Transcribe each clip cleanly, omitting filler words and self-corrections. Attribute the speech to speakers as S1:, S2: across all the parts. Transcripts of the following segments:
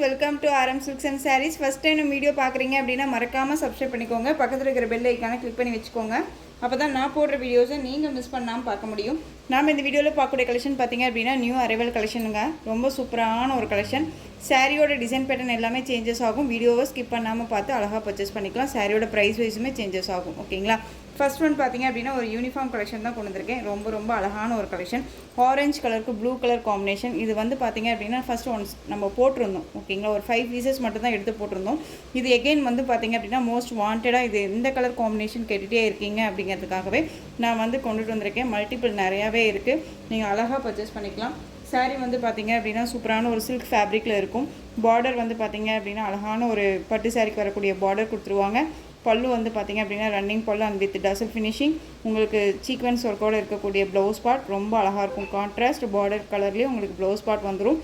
S1: Welcome to RM Silks and Sarees. First time நம்ம video பார்க்குறீங்க அப்படின்னா மறக்காமல் சப்ஸ்கிரைப் பண்ணிக்கோங்க. பக்கத்தில் இருக்கிற பெல் ஐக்கானை கிளிக் பண்ணி வச்சுக்கோங்க. அப்போ தான் நான் போடுற வீடியோஸை நீங்கள் மிஸ் பண்ணாமல் பார்க்க முடியும். நாம் இந்த வீடியோவில் பார்க்கக்கூடிய கலெக்ஷன் பார்த்தீங்க அப்படின்னா நியூ அரைவல் கலெக்ஷனுங்க. ரொம்ப சூப்பரான ஒரு கலெக்ஷன். சாரியோட டிசைன் பேட்டர்ன் எல்லாமே சேஞ்சஸ் ஆகும். வீடியோவை ஸ்கிப் பண்ணாமல் பார்த்து அழகாக பர்ச்சேஸ் பண்ணிக்கலாம். சாரியோட ப்ரைஸ் வைஸுமே சேஞ்சஸ் ஆகும். ஓகேங்களா? ஃபர்ஸ்ட் ஒன் பார்த்தீங்க அப்படின்னா ஒரு யூனிஃபார்ம் கலெக்ஷன் தான் கொண்டு வந்திருக்கேன். ரொம்ப அழகான ஒரு கலெக்ஷன். ஆரஞ்சு கலருக்கு ப்ளூ கலர் காம்பினேஷன். இது வந்து பார்த்தீங்க அப்படின்னா ஃபர்ஸ்ட் ஒன்ஸ் நம்ம போட்டிருந்தோம். ஓகேங்களா? ஒரு 5 பீசஸ் மட்டும் தான் எடுத்து போட்டிருந்தோம். இது எகெயின் வந்து பார்த்தீங்க அப்படின்னா மோஸ்ட் வாண்டடாக இது எந்த கலர் காம்பினேஷன் கேட்டுகிட்டே இருக்கீங்க அப்படிங்கிறதுக்காகவே நான் வந்து கொண்டுட்டு வந்திருக்கேன். மல்டிபிள் நிறையாவே இருக்குது. நீங்கள் அழகாக பர்ச்சேஸ் பண்ணிக்கலாம். சாரீ வந்து பார்த்தீங்க அப்படின்னா சூப்பரான ஒரு சில்க் ஃபேப்ரிக்கில் இருக்கும். பார்டர் வந்து பார்த்தீங்க அப்படின்னா அழகான ஒரு பட்டு சாரிக்கு வரக்கூடிய பார்டர் கொடுத்துருவாங்க. பல்லு வந்து பார்த்திங்க அப்படின்னா ரன்னிங் பல்லு அண்ட் வித் டசல் ஃபினிஷிங். உங்களுக்கு சீக்வன்ஸ் ஒர்க்கோடு இருக்கக்கூடிய ப்ளவுஸ் பார்ட் ரொம்ப அழகாக இருக்கும். கான்ட்ராஸ்ட் பார்டர் கலர்லேயே உங்களுக்கு ப்ளவுஸ் பார்ட் வந்துடும்.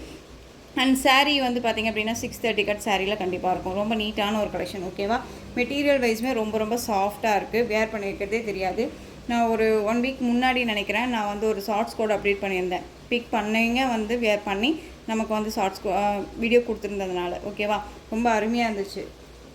S1: அண்ட் சாரீ வந்து பார்த்திங்க அப்படின்னா 630 கட் சாரியில் கண்டிப்பாக இருக்கும். ரொம்ப நீட்டான ஒரு கலெக்ஷன். ஓகேவா? மெட்டீரியல் வைஸுமே ரொம்ப சாஃப்டாக இருக்குது. வேர் பண்ணியிருக்கிறதே தெரியாது. நான் ஒரு 1 வீக் முன்னாடி நினைக்கிறேன் நான் வந்து ஒரு ஷார்ட்ஸ் கோட் அப்டேட் பண்ணியிருந்தேன். பிக் பண்ணிங்க வந்து வேர் பண்ணி நமக்கு வந்து ஷார்ட்ஸ் வீடியோ கொடுத்துருந்ததுனால. ஓகேவா? ரொம்ப அருமையாக இருந்துச்சு.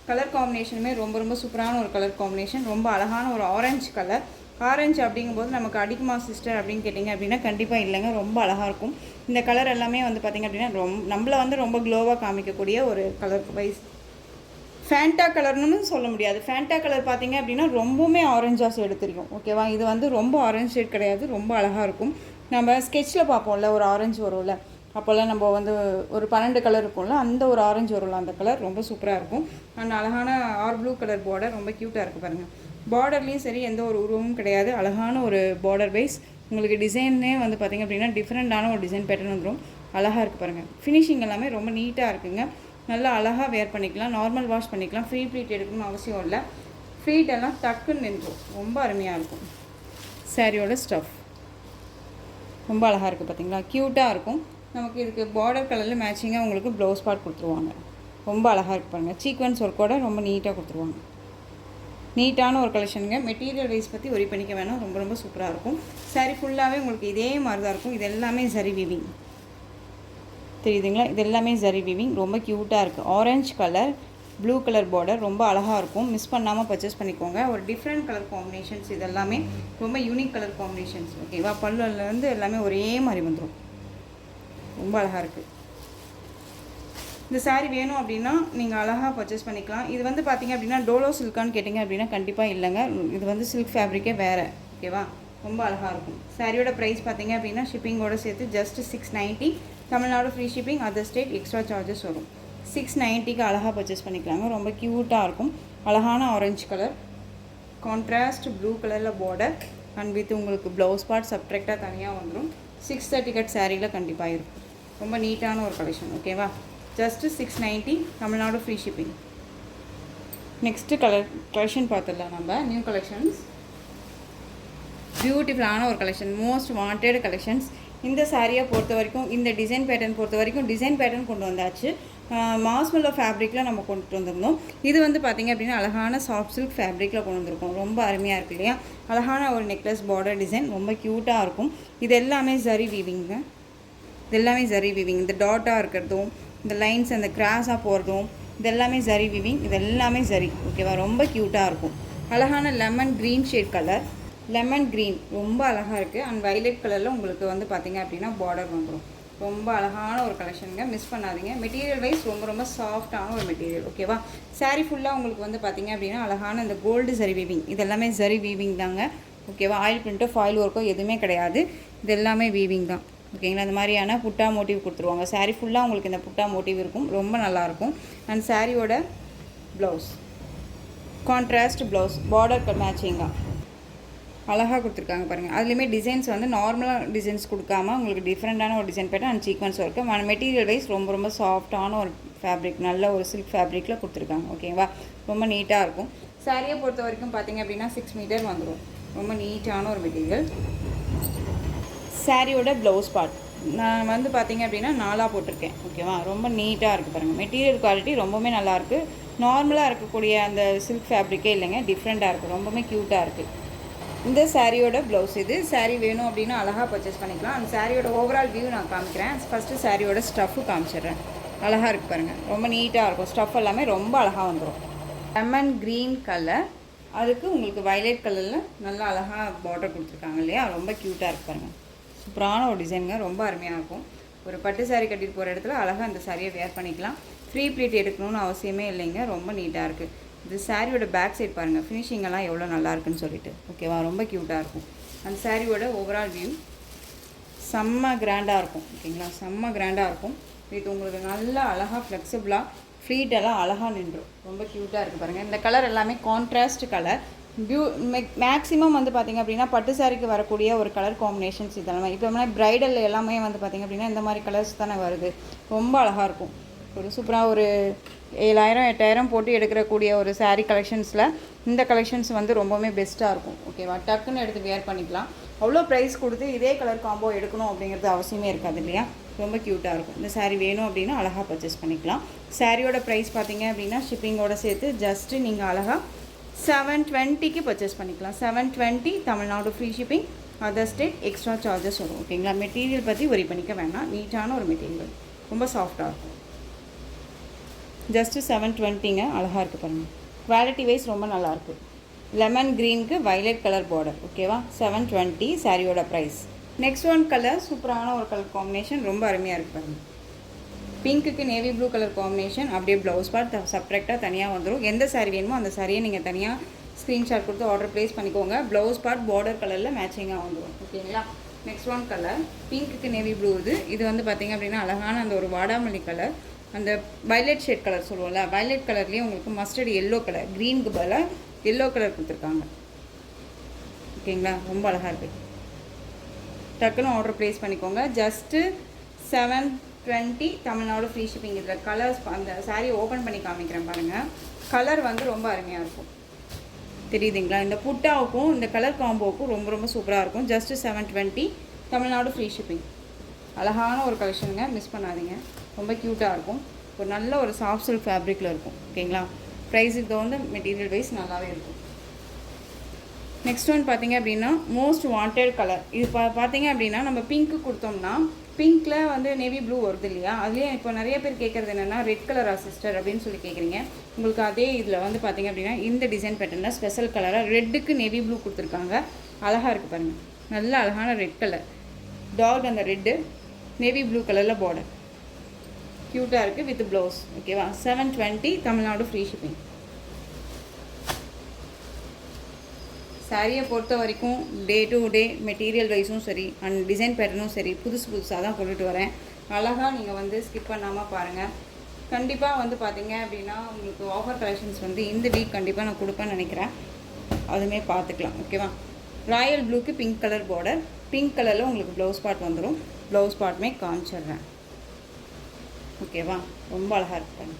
S1: கலர் காம்பினேஷனுமே ரொம்ப சூப்பரான ஒரு கலர் காம்பினேஷன். ரொம்ப அழகான ஒரு ஆரஞ்சு கலர். ஆரஞ்சு அப்படிங்கும்போது நமக்கு அடிக்குமா சிஸ்டர் அப்படின்னு கேட்டிங்க அப்படின்னா கண்டிப்பாக இல்லைங்க. ரொம்ப அழகாக இருக்கும். இந்த கலர் எல்லாமே வந்து பார்த்திங்க அப்படின்னா நம்மளை வந்து ரொம்ப க்ளோவாக காமிக்கக்கூடிய ஒரு கலர் வைஸ். ஃபேண்டா கலர்னு சொல்ல முடியாது. ஃபேண்டா கலர் பார்த்திங்க அப்படின்னா ரொம்பவுமே ஆரஞ்சாக ஷேடு தெரியும். ஓகேவா? இது வந்து ரொம்ப ஆரஞ்சு ஷேட் கிடையாது. ரொம்ப அழகாக இருக்கும். நம்ம ஸ்கெட்சில் பார்ப்போம்ல ஒரு ஆரஞ்சு வரும்ல, அப்போல்லாம் நம்ம வந்து ஒரு 12 கலர் இருக்கும்ல, அந்த ஒரு ஆரஞ்சு வரும்ல, அந்த கலர் ரொம்ப சூப்பராக இருக்கும். அண்ட் அழகான ப்ளூ கலர் பார்டர் ரொம்ப க்யூட்டாக இருக்குது பாருங்கள். பார்டர்லேயும் சரி எந்த ஒரு உருவமும் கிடையாது. அழகான ஒரு பார்டர் வைஸ். உங்களுக்கு டிசைனே வந்து பார்த்திங்க அப்படின்னா டிஃப்ரெண்ட்டான ஒரு டிசைன் பேட்டர்ன் வந்துடும். அழகாக இருக்குது பாருங்கள். ஃபினிஷிங் எல்லாமே ரொம்ப நீட்டாக இருக்குங்க. நல்லா அழகாக வேர் பண்ணிக்கலாம். நார்மல் வாஷ் பண்ணிக்கலாம். ஃப்ரீ ப்ளீட் எடுக்கணும்னு அவசியம் இல்லை. ஃப்ளீட் எல்லாம் டக்குன்னு நின்றும். ரொம்ப அருமையாக இருக்கும். சாரியோட ஸ்டஃப் ரொம்ப அழகாக இருக்குது பார்த்திங்களா? க்யூட்டாக இருக்கும். நமக்கு இதுக்கு பார்டர் கலரில் மேட்சிங்காக உங்களுக்கு ப்ளவுஸ் பார்ட் கொடுத்துருவாங்க. ரொம்ப அழகாக இருக்கு பாருங்கள். சீக்வன்ஸ் ஒர்க்கோட ரொம்ப நீட்டாக கொடுத்துருவாங்க. நீட்டான ஒரு கலெக்ஷனுங்க. மெட்டீரியல் வைஸ் பற்றி ஒரி பண்ணிக்க வேணாம். ரொம்ப சூப்பராக இருக்கும். சாரி ஃபுல்லாகவே உங்களுக்கு இதே மாதிரி தான் இருக்கும். இது எல்லாமே ஜரி வீவிங் தெரியுதுங்களா? இது எல்லாமே ஜரி வீவிங். ரொம்ப க்யூட்டாக இருக்குது. Orange colour blue colour border ரொம்ப அழகாக இருக்கும். மிஸ் பண்ணாமல் பர்ச்சேஸ் பண்ணிக்கோங்க. ஒரு டிஃப்ரெண்ட் கலர் காம்பினேஷன்ஸ். இது எல்லாமே ரொம்ப யூனிக் கலர் காம்பினேஷன்ஸ். ஓகேவா? பல்லுலேருந்து எல்லாமே ஒரே மாதிரி வந்துடும். ரொம்ப அழகாக இருக்குது. இந்த சாரீ வேணும் அப்படின்னா நீங்கள் அழகாக பர்ச்சேஸ் பண்ணிக்கலாம். இது வந்து பார்த்திங்க அப்படின்னா டோலோ சில்கான்னு கேட்டிங்க அப்படின்னா கண்டிப்பாக இல்லைங்க. இது வந்து சில்க் ஃபேப்ரிக்கே வேறு. ஓகேவா? ரொம்ப அழகாக இருக்கும். சாரியோட ப்ரைஸ் பார்த்திங்க அப்படின்னா ஷிப்பிங்கோடு சேர்த்து just 690. Tamil Nadu free shipping. Other state extra charges வரும். 690க்கு அழகாக பர்ச்சேஸ் பண்ணிக்கலாங்க. ரொம்ப க்யூட்டாக இருக்கும். அழகான ஆரஞ்சு கலர், கான்ட்ராஸ்ட் ப்ளூ கலரில் பார்டர் அண்ட் வித் உங்களுக்கு ப்ளவுஸ் பார்ட் சப்ட்ராக்டாக தனியாக வந்துடும். 630 கட் சாரியில் கண்டிப்பாக இருக்கும். ரொம்ப நீட்டான ஒரு கலெக்ஷன். ஓகேவா? Just 690. Tamil Nadu free shipping. Next collection பார்த்துடலாம் நம்ம. New collections. பியூட்டிஃபுல்லான ஒரு கலெக்ஷன். Most wanted collections. இந்த சாரியை பொறுத்த வரைக்கும், இந்த டிசைன் பேட்டர்ன் பொறுத்த வரைக்கும் டிசைன் பேட்டர்ன் கொண்டு வந்தாச்சு. மாஸ்மெல்லோ ஃபேப்ரிக்கில் நம்ம கொண்டுட்டு வந்திருந்தோம். இது வந்து பார்த்திங்க அப்படின்னா அழகான சாஃப்ட் சில்க் ஃபேப்ரிக்கில் கொண்டு வந்திருக்கோம். ரொம்ப அருமையாக இருக்குது இல்லையா? அழகான ஒரு நெக்லஸ் பார்டர் டிசைன். ரொம்ப க்யூட்டாக இருக்கும். இது எல்லாமே ஜரி வீவிங்க. இது எல்லாமே ஜரி வீவிங். இந்த டாட்டாக இருக்கிறதும், இந்த லைன்ஸ் அந்த கிராஸாக போகிறதும், இது எல்லாமே ஜரி வீவிங். இது எல்லாமே ஜரி. ஓகேவா? ரொம்ப க்யூட்டாக இருக்கும். அழகான lemon green shade colour. Lemon green ரொம்ப அழகாக இருக்குது. அண்ட் வைலட் கலரில் உங்களுக்கு வந்து பார்த்திங்க அப்படின்னா பார்டர் வந்துடும். ரொம்ப அழகான ஒரு கலெக்ஷனுங்க. மிஸ் பண்ணாதீங்க. மெட்டீரியல் வைஸ் ரொம்ப சாஃப்டான ஒரு மெட்டீரியல். ஓகேவா? சாரீ ஃபுல்லாக உங்களுக்கு வந்து பார்த்திங்க அப்படின்னா அழகான இந்த கோல்டு ஜரி வீவிங். இது எல்லாமே ஜரி வீவிங் தாங்க. ஓகேவா? ஆயில் பிரிண்ட்டோ ஃபாயில் ஒர்க்கோ எதுவுமே கிடையாது. இது எல்லாமே வீவிங் தான். ஓகேங்களா? இந்த மாதிரியான புட்டா மோட்டிவ் கொடுத்துருவாங்க. சாரீ ஃபுல்லாக உங்களுக்கு இந்த புட்டா மோட்டிவ் இருக்கும். ரொம்ப நல்லாயிருக்கும். அண்ட் சாரியோட ப்ளவுஸ் கான்ட்ராஸ்ட் ப்ளவுஸ் பார்டர் மேட்சிங்காக அழகாக கொடுத்துருக்காங்க பாருங்கள். அதுலேயுமே டிசைன்ஸ் வந்து நார்மலாக டிசைன்ஸ் கொடுக்காம உங்களுக்கு டிஃப்ரெண்ட்டான ஒரு design pattern and sequence work. Material wise ரொம்ப சாஃப்டான ஒரு ஃபேப்ரிக். நல்ல ஒரு சில்க் ஃபேப்ரிக்கில் கொடுத்துருக்காங்க. ஓகேவா? ரொம்ப நீட்டாக இருக்கும். சாரியை பொறுத்த வரைக்கும் பார்த்திங்க அப்படின்னா 6 மீட்டர் வந்துடும். ரொம்ப நீட்டான ஒரு மெட்டீரியல். சாரியோட ப்ளவுஸ் பார்ட் நான் வந்து பார்த்திங்க அப்படின்னா 4ஆக போட்டிருக்கேன். ஓகேவா? ரொம்ப நீட்டாக இருக்குது பாருங்கள். மெட்டீரியல் குவாலிட்டி ரொம்பவுமே நல்லாயிருக்கு. நார்மலாக இருக்கக்கூடிய அந்த சில்க் ஃபேப்ரிக்கே இல்லைங்க. டிஃப்ரெண்ட்டாக இருக்குது. ரொம்பவுமே க்யூட்டாக இருக்குது. இந்த சாரியோட ப்ளவுஸ். இது சாரீ வேணும் அப்படின்னா அழகாக பர்ச்சேஸ் பண்ணிக்கலாம். அந்த சாரியோட ஓவரால் வியூ நான் காமிக்கிறேன். ஃபஸ்ட்டு சாரியோட ஸ்டஃப்பு காமிச்சிடுறேன். அழகாக இருக்குது பாருங்கள், ரொம்ப நீட்டாக இருக்கும். ஸ்டஃப் எல்லாமே ரொம்ப அழகாக வந்துடும். லெமன் க்ரீன் கலர், அதுக்கு உங்களுக்கு வயலட் கலரில் நல்லா அழகாக பார்டர் கொடுத்துருக்காங்க இல்லையா, ரொம்ப க்யூட்டாக இருக்குது பாருங்கள். சூப்பரான ஒரு டிசைனுங்க, ரொம்ப அருமையாக இருக்கும். ஒரு பட்டு சாரீ கட்டிட்டு போகிற இடத்துல அழகாக இந்த சாரியை வேர் பண்ணிக்கலாம். ஃப்ரீ ப்ளீட் எடுக்கணும்னு அவசியமே இல்லைங்க, ரொம்ப நீட்டாக இருக்குது. இது சாரியோட பேக் சைட் பாருங்கள், ஃபினிஷிங்கெல்லாம் எவ்வளோ நல்லா இருக்குன்னு சொல்லிட்டு. ஓகேவா, ரொம்ப க்யூட்டாக இருக்கும். அந்த சாரியோட ஓவரால் வியூ செம்ம கிராண்டாக இருக்கும். ஓகேங்களா, செம்ம கிராண்டாக இருக்கும். இது உங்களுக்கு நல்லா அழகாக ஃப்ளெக்சிபிளாக ஃப்ளீட்டெல்லாம் அழகாக நின்றும். ரொம்ப க்யூட்டாக இருக்குது பாருங்கள். இந்த கலர் எல்லாமே கான்ட்ராஸ்ட் கலர். மேக்ஸிமம் வந்து பார்த்திங்க அப்படின்னா பட்டு சாரிக்கு வரக்கூடிய ஒரு கலர் காம்பினேஷன்ஸ் இதெல்லாம். இப்போ ப்ரைடல் எல்லாமே வந்து பார்த்திங்க அப்படின்னா இந்த மாதிரி கலர்ஸ் தானே வருது. ரொம்ப அழகாக இருக்கும். ஒரு சூப்பராக ஒரு 7,000 8,000 போட்டு எடுக்கக்கூடிய ஒரு சாரீ கலெக்ஷன்ஸில் இந்த கலெக்ஷன்ஸ் வந்து ரொம்பவுமே பெஸ்ட்டாக இருக்கும். ஓகேவா, டக்குன்னு எடுத்து வேர் பண்ணிக்கலாம். அவ்வளோ ப்ரைஸ் கொடுத்து இதே கலர் காம்போ எடுக்கணும் அப்படிங்கிறது அவசியமே இருக்காது இல்லையா. ரொம்ப க்யூட்டாக இருக்கும். இந்த சாரீ வேணும் அப்படின்னா அழகாக பர்ச்சேஸ் பண்ணிக்கலாம். சாரியோட ப்ரைஸ் பார்த்திங்க அப்படின்னா ஷிப்பிங்கோடு சேர்த்து ஜஸ்ட்டு நீங்கள் அழகாக 720க்கு பர்ச்சேஸ் பண்ணிக்கலாம். 720 Tamil Nadu free shipping. Other state extra charges வரும். ஓகேங்களா, மெட்டீரியல் பற்றி ஒரி பண்ணிக்க வேணாம். நீட்டான ஒரு மெட்டீரியல், ரொம்ப சாஃப்டாக இருக்கும். ஜஸ்ட்டு 720ங்க, அழகாக இருக்குது பாருங்கள். குவாலிட்டி வைஸ் ரொம்ப நல்லாயிருக்கு. லெமன் க்ரீனுக்கு வயலட் கலர் பார்டர். ஓகேவா, 720 சாரியோட ப்ரைஸ். நெக்ஸ்ட் ஒன் கலர் சூப்பரான ஒரு கலர் காம்பினேஷன், ரொம்ப அருமையாக இருக்குது பாருங்கள். பிங்க்குக்கு நேவி ப்ளூ கலர் காம்பினேஷன். அப்படியே ப்ளவுஸ் பார்ட் செப்ரேட்டாக தனியாக வந்துடும். எந்த சாரீ வேணுமோ அந்த சாரியை நீங்கள் தனியாக ஸ்க்ரீன்ஷாட் கொடுத்து ஆர்டர் ப்ளேஸ் பண்ணிக்கோங்க. ப்ளவுஸ் பார்ட் பார்டர் கலரில் மேட்சிங்காக வந்துடும். ஓகேங்களா, நெக்ஸ்ட் ஒன் கலர் பிங்க்குக்கு நேவி ப்ளூ. இது வந்து பார்த்திங்க அப்படின்னா அழகான அந்த ஒரு வாடாமல்லி கலர், அந்த வயலட் ஷேட் கலர் சொல்லுவோம்ல, வயலட் கலர்லேயே உங்களுக்கு மஸ்டர்டு எல்லோ கலர், க்ரீனுக்கு பதிலாக எல்லோ கலர் கொடுத்துருக்காங்க. ஓகேங்களா, ரொம்ப அழகாக இருக்குது. டக்குன்னு ஆர்டர் ப்ளேஸ் பண்ணிக்கோங்க. Just 720 Tamil Nadu free shipping. இதில் கலர்ஸ் அந்த சாரீ ஓப்பன் பண்ணி காமிக்கிறேன் பாருங்கள். கலர் வந்து ரொம்ப அருமையாக இருக்கும், தெரியுதுங்களா. இந்த புட்டாவுக்கும் இந்த கலர் காம்போவுக்கும் ரொம்ப ரொம்ப சூப்பராக இருக்கும். Just 720 Tamil Nadu free shipping. அழகான ஒரு கலெக்ஷனுங்க, மிஸ் பண்ணாதீங்க. ரொம்ப க்யூட்டாக இருக்கும். ஒரு நல்ல ஒரு சாஃப்ட் சில்க் ஃபேப்ரிக்கில் இருக்கும். ஓகேங்களா, ப்ரைஸுக்கு தகுந்த மெட்டீரியல் வைஸ் நல்லாவே இருக்கும். நெக்ஸ்ட் ஒன் பார்த்திங்க அப்படின்னா மோஸ்ட் வாண்டட் கலர். இது பார்த்திங்க அப்படின்னா நம்ம பிங்க்கு கொடுத்தோம்னா பிங்க்கில் வந்து நேவி ப்ளூ வருது இல்லையா. அதுலேயே இப்போ நிறைய பேர் கேட்குறது என்னென்னா ரெட் கலரா சிஸ்டர் அப்படின்னு சொல்லி கேட்குறீங்க. உங்களுக்கு அதே இதில் வந்து பார்த்திங்க அப்படின்னா இந்த டிசைன் பேட்டர்னில் ஸ்பெஷல் கலராக ரெட்டுக்கு நேவி ப்ளூ கொடுத்துருக்காங்க. அழகாக இருக்குது பாருங்கள், நல்ல அழகான ரெட் கலர் டார்க், அந்த ரெட்டு நேவி ப்ளூ கலரில் பார்டர் க்யூட்டாக இருக்குது வித் ப்ளவுஸ். ஓகேவா, 720 தமிழ்நாடு ஃப்ரீ ஷிப்பிங். சாரியை பொறுத்த வரைக்கும் டே டு டே மெட்டீரியல் வைஸும் சரி அண்ட் டிசைன் பேட்டர்னும் சரி புதுசாக தான் கொண்டுட்டு வரேன். அழகாக நீங்கள் வந்து ஸ்கிப் பண்ணாமல் பாருங்கள். கண்டிப்பாக வந்து பார்த்தீங்க அப்படின்னா உங்களுக்கு ஆஃபர் கலெக்ஷன்ஸ் வந்து இந்த வீக் கண்டிப்பாக நான் கொடுப்பேன்னு நினைக்கிறேன். அதுவுமே பார்த்துக்கலாம். ஓகேவா, ராயல் ப்ளூக்கு பிங்க் கலர் பார்டர், பிங்க் கலரில் உங்களுக்கு ப்ளவுஸ் பார்ட் வந்துடும். ப்ளவுஸ் பார்ட்டுமே காமிச்சிடுறேன். ஓகேவா, ரொம்ப அழகாக இருப்பாங்க.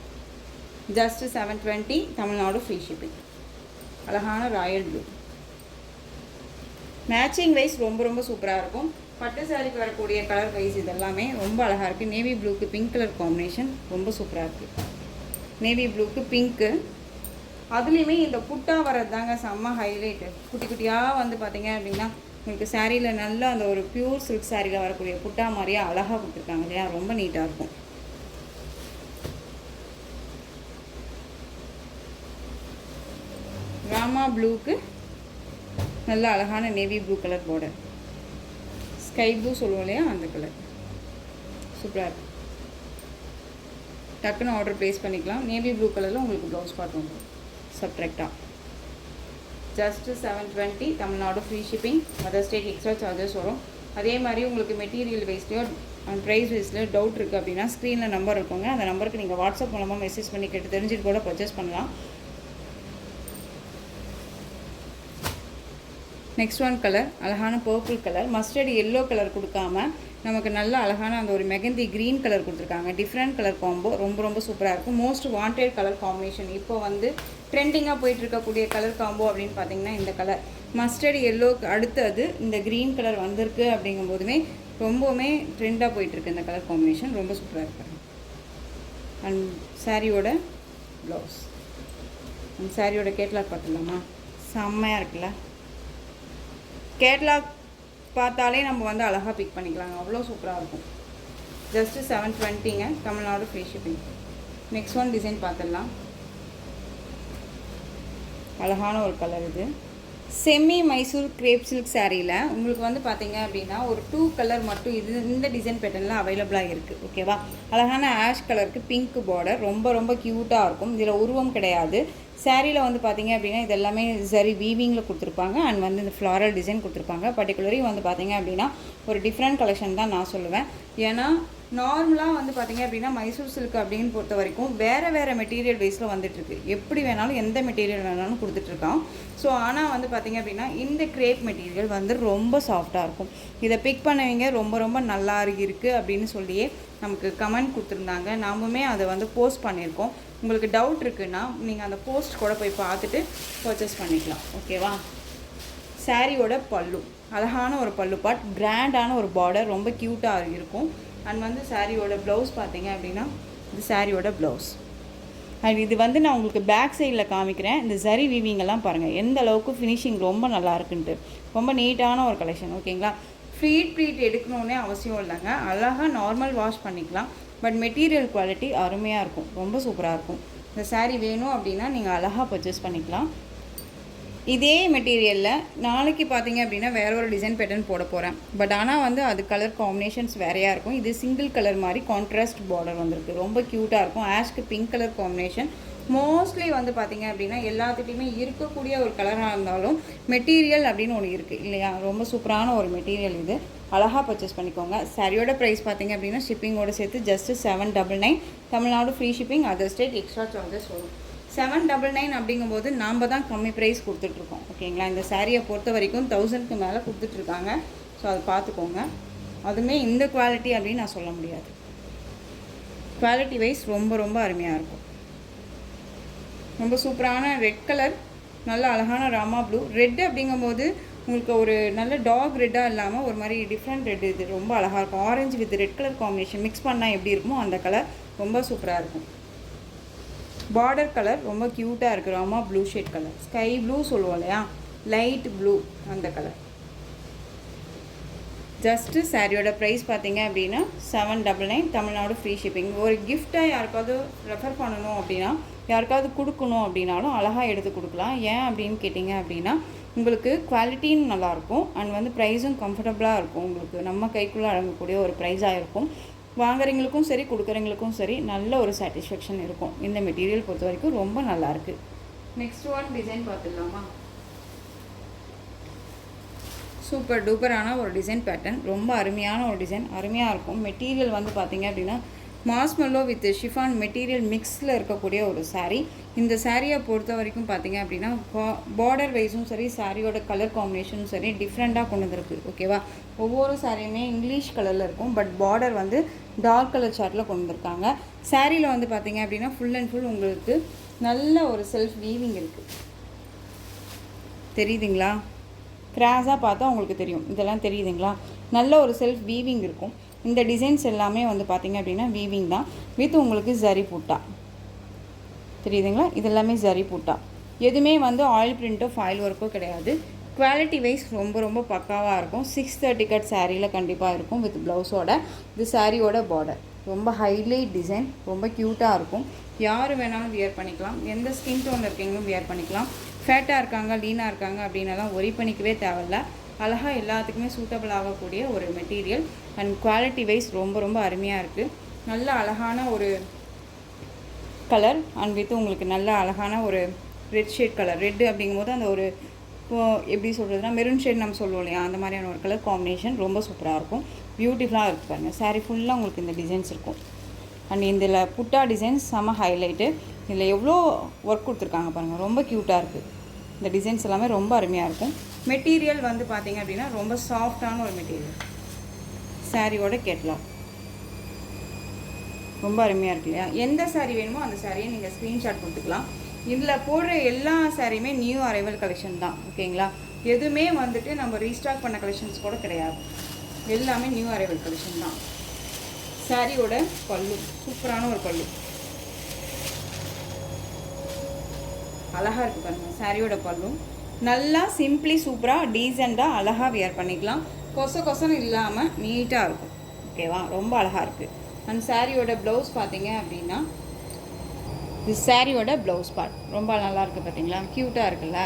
S1: Just 720 Tamil Nadu free shipping. அழகான ராயல் ப்ளூ மேட்சிங் வைஸ் ரொம்ப ரொம்ப சூப்பராக இருக்கும். பட்டு சாரிக்கு வரக்கூடிய கலர் வைஸ் இதெல்லாமே ரொம்ப அழகாக இருக்குது. நேவி ப்ளூக்கு பிங்க் கலர் காம்பினேஷன் ரொம்ப சூப்பராக இருக்குது. நேவி ப்ளூக்கு பிங்க்கு, அதுலேயுமே இந்த புட்டா வர்றது தாங்க செம்ம ஹைலைட்டு. குட்டி குட்டியாக வந்து பார்த்திங்க அப்படின்னா உங்களுக்கு சாரியில் நல்லா அந்த ஒரு பியூர் சில்க் சாரியில் வரக்கூடிய புட்டா மாதிரியே அழகாக கொடுத்துருக்காங்க இல்லையா, ரொம்ப நீட்டாக இருக்கும். ராமா ப்ளூக்கு நல்ல அழகான navy blue colour border, sky blue சொல்லுவோம் இல்லையா அந்த கலர் சூப்பராக இருக்குது. டக்குன்னு ஆர்டர் ப்ளேஸ் பண்ணிக்கலாம். நேவி ப்ளூ கலரில் உங்களுக்கு ப்ளவுஸ் பார்ட் வந்துடும் செப்ரேட்டாக. Just 720 Tamil Nadu free shipping. Other state extra charges வரும். அதே மாதிரி உங்களுக்கு மெட்டீரியல் வைஸ்லையோ அண்ட் ப்ரைஸ் வைஸ்லையோ டவுட் இருக்குது அப்படின்னா ஸ்க்ரீனில் நம்பர் இருக்குங்க. அந்த நம்பருக்கு நீங்கள் வாட்ஸ்அப் மூலமாக மெசேஜ் பண்ணி கேட்டு தெரிஞ்சுட்டு கூட பர்ச்சேஸ் பண்ணலாம். நெக்ஸ்ட் ஒன் கலர் அழகான purple colour, mustard yellow colour கொடுக்காம நமக்கு நல்ல அழகான அந்த ஒரு மெகந்தி க்ரீன் கலர் கொடுத்துருக்காங்க. டிஃப்ரெண்ட் கலர் காம்போ ரொம்ப ரொம்ப சூப்பராக இருக்கும். Most wanted colour combination. இப்போ வந்து ட்ரெண்டிங்காக போயிட்டு இருக்கக்கூடிய கலர் காம்போ அப்படின்னு பார்த்தீங்கன்னா இந்த கலர் மஸ்டர்டு எல்லோக்கு அடுத்தது இந்த க்ரீன் கலர் வந்திருக்கு. அப்படிங்கும்போதுமே ரொம்பவுமே ட்ரெண்டாக போயிட்டுருக்கு இந்த கலர் காம்பினேஷன். ரொம்ப சூப்பராக இருக்காங்க. அண்ட் சாரியோட ப்ளவுஸ் அண்ட் சாரியோட கேட்லாக் பார்த்துடலாமா, செம்மையாக இருக்குல்ல. கேட்லாக் பார்த்தாலே நம்ம வந்து அழகாக பிக் பண்ணிக்கலாங்க, அவ்வளோ சூப்பராக இருக்கும். ஜஸ்ட்டு 720ங்க, Tamil Nadu free shipping. Next one design பார்த்துடலாம். அழகான ஒரு கலர் இது. செமி மைசூர் கிரேப் சில்க் சாரியில் உங்களுக்கு வந்து பார்த்தீங்க அப்படின்னா ஒரு 2 கலர் மட்டும் இந்த டிசைன் பேட்டர்னில் அவைலபிளாக இருக்குது. ஓகேவா? அழகான ஆஷ் கலருக்கு பிங்க் பார்டர், ரொம்ப ரொம்ப க்யூட்டாக இருக்கும். இதில் உருவம் கிடையாது. சாரியில் வந்து பார்த்தீங்க அப்படின்னா இது எல்லாமே சரி வீவிங்கில் கொடுத்துருப்பாங்க அண்ட் வந்து இந்த ஃப்ளாரல் டிசைன் கொடுத்துருப்பாங்க. பர்டிகுலரி வந்து பார்த்தீங்க அப்படின்னா ஒரு டிஃப்ரெண்ட் கலெக்ஷன் தான் நான் சொல்லுவேன். ஏன்னா நார்மலாக வந்து பார்த்தீங்க அப்படின்னா மைசூர் சில்க் அப்படின்னு பொறுத்த வரைக்கும் வேறு மெட்டீரியல் வைஸில் வந்துட்டுருக்கு. எப்படி வேணாலும் எந்த மெட்டீரியல் வேணாலும் கொடுத்துட்ருக்கான். ஸோ ஆனால் வந்து பார்த்தீங்க அப்படின்னா இந்த கிரேப் மெட்டீரியல் வந்து ரொம்ப சாஃப்டாக இருக்கும். இதை பிக் பண்ணவங்க ரொம்ப நல்லா இருக்குது அப்படின்னு சொல்லியே நமக்கு கமெண்ட் கொடுத்துருந்தாங்க. நாமுமே அதை வந்து போஸ்ட் பண்ணியிருக்கோம். உங்களுக்கு டவுட் இருக்குன்னா நீங்கள் அந்த போஸ்ட் கூட போய் பார்த்துட்டு பர்ச்சேஸ் பண்ணிக்கலாம். ஓகேவா? சாரியோட பல்லு அழகான ஒரு பல்லு பார்ட், கிராண்டான ஒரு பார்டர், ரொம்ப க்யூட்டாக இருக்கும். அண்ட் வந்து சாரியோட ப்ளவுஸ் பார்த்தீங்க அப்படின்னா இது சாரியோட ப்ளவுஸ். அண்ட் இது வந்து நான் உங்களுக்கு பேக் சைடில் காமிக்கிறேன். இந்த சரி வீவிங்கெல்லாம் பாருங்கள் எந்த அளவுக்கு ஃபினிஷிங் ரொம்ப நல்லா இருக்குன்ட்டு. ரொம்ப நீட்டான ஒரு கலெக்ஷன். ஓகேங்களா? ப்ளீட் எடுக்கணுன்னே அவசியம் இல்லைங்க. அழகாக நார்மல் வாஷ் பண்ணிக்கலாம். பட் மெட்டீரியல் குவாலிட்டி அருமையாக இருக்கும், ரொம்ப சூப்பராக இருக்கும். இந்த சாரீ வேணும் அப்படின்னா நீங்கள் அழகாக பர்ச்சேஸ் பண்ணிக்கலாம். இதே மெட்டீரியலில் நாளைக்கு பார்த்தீங்க அப்படின்னா வேறு ஒரு டிசைன் பேட்டர்ன் போட போகிறேன். பட் ஆனால் வந்து அது கலர் காம்பினேஷன்ஸ் வேறையாக இருக்கும். இது சிங்கிள் கலர் மாதிரி கான்ட்ராஸ்ட் பார்டர் வந்திருக்கு, ரொம்ப க்யூட்டாக இருக்கும். ஆஷ்க்கு பிங்க் கலர் காம்பினேஷன். மோஸ்ட்லி வந்து பார்த்தீங்க அப்படின்னா எல்லாத்துட்டையுமே இருக்கக்கூடிய ஒரு கலராக இருந்தாலும் மெட்டீரியல் அப்படின்னு ஒன்று இருக்குது இல்லையா? ரொம்ப சூப்பரான ஒரு மெட்டீரியல் இது. அழகாக பர்ச்சேஸ் பண்ணிக்கோங்க. சாரியோட ப்ரைஸ் பார்த்தீங்க அப்படின்னா ஷிப்பிங்கோடு சேர்த்து just 799. Tamil Nadu free shipping, other state extra charges வரும். 799 அப்படிங்கும்போது நாம் தான் கம்மி ப்ரைஸ் கொடுத்துட்ருக்கோம். ஓகேங்களா? இந்த சாரியை பொறுத்த வரைக்கும் 1000க்கு மேலே கொடுத்துட்ருக்காங்க. ஸோ அதை பார்த்துக்கோங்க. அதுவுமே இந்த குவாலிட்டி அப்படின்னு நான் சொல்ல முடியாது. குவாலிட்டி வைஸ் ரொம்ப அருமையாக இருக்கும். ரொம்ப சூப்பரான ரெட் கலர், நல்ல அழகான ராமா ப்ளூ. ரெட்டு அப்படிங்கும்போது உங்களுக்கு ஒரு நல்ல டாக் ரெட்டாக இல்லாமல் ஒரு மாதிரி டிஃப்ரெண்ட் ரெட். இது ரொம்ப அழகாக இருக்கும். Orange with red colour combination mix பண்ணால் எப்படி இருக்குமோ அந்த கலர் ரொம்ப சூப்பராக இருக்கும். பார்டர் கலர் ரொம்ப க்யூட்டாக இருக்குது. Rama blue shade colour, sky blue சொல்லுவோம் இல்லையா, லைட் ப்ளூ அந்த கலர். ஜஸ்ட்டு சாரியோட ப்ரைஸ் பார்த்தீங்க அப்படின்னா 799. Tamil Nadu free shipping. ஒரு கிஃப்டாக யாருக்காவது ரெஃபர் பண்ணணும் அப்படின்னா, யாருக்காவது கொடுக்கணும் அப்படின்னாலும் அழகாக எடுத்து கொடுக்கலாம். ஏன் அப்படின்னு கேட்டிங்க அப்படின்னா உங்களுக்கு குவாலிட்டியும் நல்லாயிருக்கும் அண்ட் வந்து ப்ரைஸும் கம்ஃபர்டபுளாக இருக்கும். உங்களுக்கு நம்ம கைக்குள்ளே அடங்கக்கூடிய ஒரு ப்ரைஸாக இருக்கும். வாங்குறவங்களுக்கும் சரி கொடுக்குறவங்களுக்கும் சரி நல்ல ஒரு சாட்டிஸ்ஃபேக்ஷன் இருக்கும். இந்த மெட்டீரியல் பொறுத்த வரைக்கும் ரொம்ப நல்லாயிருக்கு. நெக்ஸ்ட் ஒன் டிசைன் பார்த்துடலாமா? சூப்பர் டூப்பரான ஒரு டிசைன் பேட்டர்ன், ரொம்ப அருமையான ஒரு டிசைன், அருமையாக இருக்கும். மெட்டீரியல் வந்து பார்த்தீங்க அப்படின்னா மாஸ்மெல்லோ வித் ஷிஃபான் மெட்டீரியல் மிக்ஸில் இருக்கக்கூடிய ஒரு சாரீ. இந்த சாரியை பொறுத்த வரைக்கும் பார்த்தீங்க அப்படின்னா பார்டர் வைஸும் சரி சாரியோட கலர் காம்பினேஷனும் சரி டிஃப்ரெண்ட்டாக கொண்டு வந்துருக்கு. ஓகேவா? ஒவ்வொரு சாரியுமே இங்கிலீஷ் கலரில் இருக்கும். பட் பார்டர் வந்து டார்க் கலர் சார்ட்டில் கொண்டு வந்திருக்காங்க. சாரியில் வந்து பார்த்தீங்க அப்படின்னா ஃபுல் அண்ட் ஃபுல் உங்களுக்கு நல்ல ஒரு செல்ஃப் வீவிங் இருக்குது. தெரியுதுங்களா? கிராஸாக பார்த்தா உங்களுக்கு தெரியும். இதெல்லாம் தெரியுதுங்களா? நல்ல ஒரு செல்ஃப் வீவிங் இருக்கும். இந்த டிசைன்ஸ் எல்லாமே வந்து பார்த்திங்க அப்படின்னா வீவிங் தான் வித் உங்களுக்கு ஜரி பூட்டா. தெரியுதுங்களா? இது எல்லாமே ஜரி பூட்டா. எதுவுமே வந்து ஆயில் பிரிண்ட்டோ ஃபாயில் ஒர்க்கோ கிடையாது. குவாலிட்டி வைஸ் ரொம்ப பக்காவாக இருக்கும். 630 கட் சாரியில் கண்டிப்பாக இருக்கும் வித் ப்ளவுஸோட. இது சாரியோட பார்டர் ரொம்ப ஹைலைட் டிசைன், ரொம்ப க்யூட்டாக இருக்கும். யார் வேணாலும் வியர் பண்ணிக்கலாம். எந்த ஸ்கின் டோன் இருக்கீங்களும் வியர் பண்ணிக்கலாம். ஃபேட்டாக இருக்காங்க, லீனாக இருக்காங்க அப்படின்னலாம் ஒரி பண்ணிக்கவே தேவையில்ல. அழகாக எல்லாத்துக்குமே சூட்டபிள் ஆகக்கூடிய ஒரு மெட்டீரியல் அண்ட் குவாலிட்டி வைஸ் ரொம்ப அருமையாக இருக்குது. நல்ல அழகான ஒரு கலர் அண்ட் வித் உங்களுக்கு நல்ல அழகான ஒரு ரெட் ஷேட் கலர். ரெட்டு அப்படிங்கும்போது அந்த ஒரு எப்படி சொல்கிறதுனா மெரூன் ஷேட் நம்ம சொல்லுவோம் இல்லையா, அந்த மாதிரியான ஒரு கலர் காம்பினேஷன் ரொம்ப சூப்பராக இருக்கும். பியூட்டிஃபுல்லாக இருக்குது பாருங்கள். சாரீ ஃபுல்லாக உங்களுக்கு இந்த டிசைன்ஸ் இருக்கும். அண்ட் இதில் புட்டா டிசைன்ஸ் செம்ம ஹைலைட்டு. இதில் எவ்வளோ ஒர்க் கொடுத்துருக்காங்க பாருங்கள், ரொம்ப க்யூட்டாக இருக்குது. இந்த டிசைன்ஸ் எல்லாமே ரொம்ப அருமையாக இருக்கும். மெட்டீரியல் வந்து பார்த்திங்க அப்படின்னா ரொம்ப சாஃப்டான ஒரு மெட்டீரியல். சாரியோட கேட்லாக் ரொம்ப அருமையாக இருக்கு இல்லையா? எந்த சாரீ வேணுமோ அந்த சாரியை நீங்கள் ஸ்க்ரீன்ஷாட் கொடுத்துக்கலாம். இதில் போடுற எல்லா சாரியுமே நியூ அரைவல் கலெக்ஷன் தான். ஓகேங்களா? எதுவுமே வந்துட்டு நம்ம ரீஸ்டாக் பண்ண கலெக்ஷன்ஸ் கூட கிடையாது. எல்லாமே நியூ அரைவல் கலெக்ஷன் தான். சாரியோட பல்லு சூப்பரான ஒரு பல்லு, அழகாக இருக்குது பாருங்கள். சாரியோட பல்லு நல்லா சிம்பிளி சூப்பராக டீசெண்டாக அழகாக வியர் பண்ணிக்கலாம். கொசன்னு இல்லாமல் நீட்டாக இருக்கும். ஓகேவா? ரொம்ப அழகாக இருக்குது. அண்ட் சாரியோட ப்ளவுஸ் பார்த்தீங்க அப்படின்னா இது சாரியோட ப்ளவுஸ் பார்ட் ரொம்ப நல்லாயிருக்கு பார்த்தீங்களா, க்யூட்டாக இருக்குல்ல,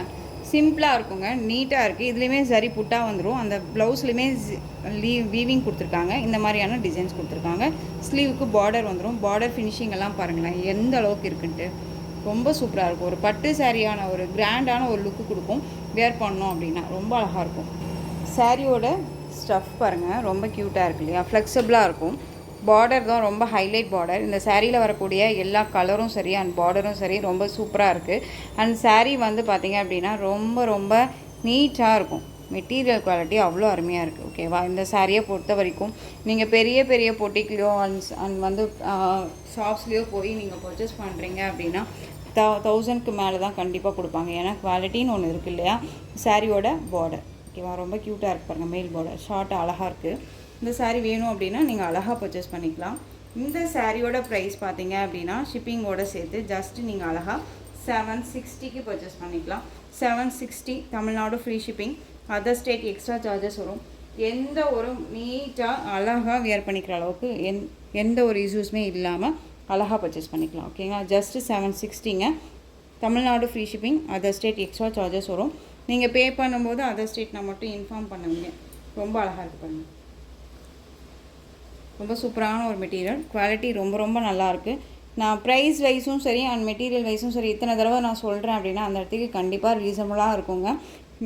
S1: சிம்பிளாக இருக்குங்க, நீட்டாக இருக்குது. இதுலேயுமே சரி புட்டாக வந்துடும். அந்த ப்ளவுஸ்லேயுமே வீவிங் கொடுத்துருக்காங்க, இந்த மாதிரியான டிசைன்ஸ் கொடுத்துருக்காங்க. ஸ்லீவுக்கு பார்டர் வந்துடும். பார்டர் ஃபினிஷிங் எல்லாம் பாருங்களேன் எந்த அளவுக்கு இருக்குன்ட்டு, ரொம்ப சூப்பராக இருக்கும். ஒரு பட்டு சாரியான ஒரு கிராண்டான ஒரு லுக்கு கொடுக்கும். வேர் பண்ணோம் அப்படின்னா ரொம்ப அழகாக இருக்கும். சாரியோட ஸ்டஃப் பாருங்கள் ரொம்ப க்யூட்டாக இருக்கு இல்லையா, ஃப்ளெக்சிபிளாக இருக்கும். பார்டர் தான் ரொம்ப ஹைலைட் பார்டர். இந்த சாரியில் வரக்கூடிய எல்லா கலரும் சரி அண்ட் பார்டரும் சரி ரொம்ப சூப்பராக இருக்குது. அண்ட் சாரீ வந்து பார்த்திங்க அப்படின்னா ரொம்ப ரொம்ப நீட்டாக இருக்கும். மெட்டீரியல் குவாலிட்டி அவ்வளோ அருமையாக இருக்குது. ஓகேவா, இந்த சாரியை பொறுத்த வரைக்கும் நீங்கள் பெரிய பெரிய பொட்டிக்லையோ அண்ட் வந்து ஷாப்ஸ்லேயோ போய் நீங்கள் பர்ச்சேஸ் பண்ணுறீங்க அப்படின்னா 1000க்கு மேலே தான் கண்டிப்பாக கொடுப்பாங்க. ஏன்னா குவாலிட்டின்னு ஒன்று இருக்குது இல்லையா. சாரியோட பார்டர் ஓகேவா ரொம்ப க்யூட்டாக இருக்கு பாருங்கள். மெயில் பார்டர் ஷார்ட் அழகாக இருக்குது. இந்த சாரீ வேணும் அப்படின்னா நீங்கள் அழகாக பர்ச்சேஸ் பண்ணிக்கலாம். இந்த சாரியோட ப்ரைஸ் பார்த்தீங்க அப்படின்னா ஷிப்பிங்கோடு சேர்த்து ஜஸ்ட் நீங்கள் அழகாக 760க்கு பர்ச்சேஸ் பண்ணிக்கலாம். 760 Tamil Nadu free shipping. Other state extra charges வரும். எந்த ஒரு நீட்டாக அழகாக வியர் பண்ணிக்கிற அளவுக்கு எந்த ஒரு இஷ்யூஸுமே இல்லாமல் அழகாக பர்ச்சேஸ் பண்ணிக்கலாம். ஓகேங்களா, ஜஸ்ட்டு 760ங்க. Tamil Nadu free shipping. Other state extra charges வரும். நீங்கள் பே பண்ணும்போது அதர் ஸ்டேட்னா மட்டும் இன்ஃபார்ம் பண்ணுவீங்க. ரொம்ப அழகாக இருக்குது பாருங்கள். ரொம்ப சூப்பரான ஒரு மெட்டீரியல், குவாலிட்டி ரொம்ப ரொம்ப நல்லாயிருக்கு. நான் ப்ரைஸ் வைஸும் சரி அண்ட் மெட்டீரியல் வைஸும் சரி இத்தனை தடவை நான் சொல்கிறேன் அப்படின்னா அந்த இடத்துக்கு கண்டிப்பாக ரீசனபுளாக இருக்குங்க.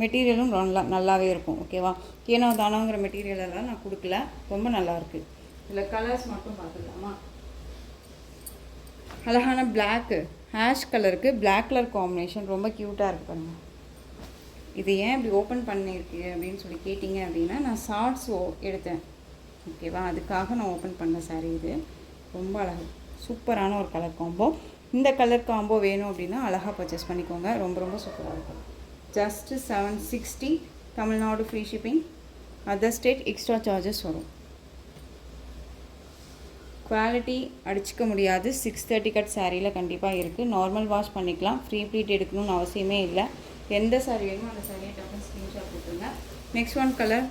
S1: மெட்டீரியலும் நல்லாவே இருக்கும். ஓகேவா, ஏனோ தானோங்கிற மெட்டீரியல் எல்லாம் நான் கொடுக்கல, ரொம்ப நல்லாயிருக்கு. இதில் கலர்ஸ் மட்டும் பார்த்துக்கலாமா. அழகான பிளாக்கு ஹேஷ் கலருக்கு பிளாக் கலர் காம்பினேஷன் ரொம்ப க்யூட்டாக இருக்குது பாருங்கள். இது ஏன் இப்படி ஓப்பன் பண்ணியிருக்கு அப்படின்னு சொல்லி கேட்டிங்க அப்படின்னா நான் ஷார்ட்ஸ் எடுத்தேன். ஓகேவா, அதுக்காக நான் ஓப்பன் பண்ண சாரீ இது. ரொம்ப அழகு, சூப்பரான ஒரு கலர் காம்போ. இந்த கலர் காம்போ வேணும் அப்படின்னா அழகாக பர்ச்சேஸ் பண்ணிக்கோங்க. ரொம்ப ரொம்ப சூப்பராக இருக்கும். Just 760 Tamil Nadu free shipping. Other state extra charges வரும். குவாலிட்டி அடிச்சிக்க முடியாது. 630 கட் சாரியில் கண்டிப்பாக இருக்குது. நார்மல் வாஷ் பண்ணிக்கலாம். ஃப்ரீ ப்ளீட் எடுக்கணும்னு அவசியமே இல்லை. எந்த சாரீ வேணுமோ அந்த சாரியை டக்குன்னு ஸ்க்ரீன்ஷாட் கொடுத்துருங்க. நெக்ஸ்ட் ஒன் கலர்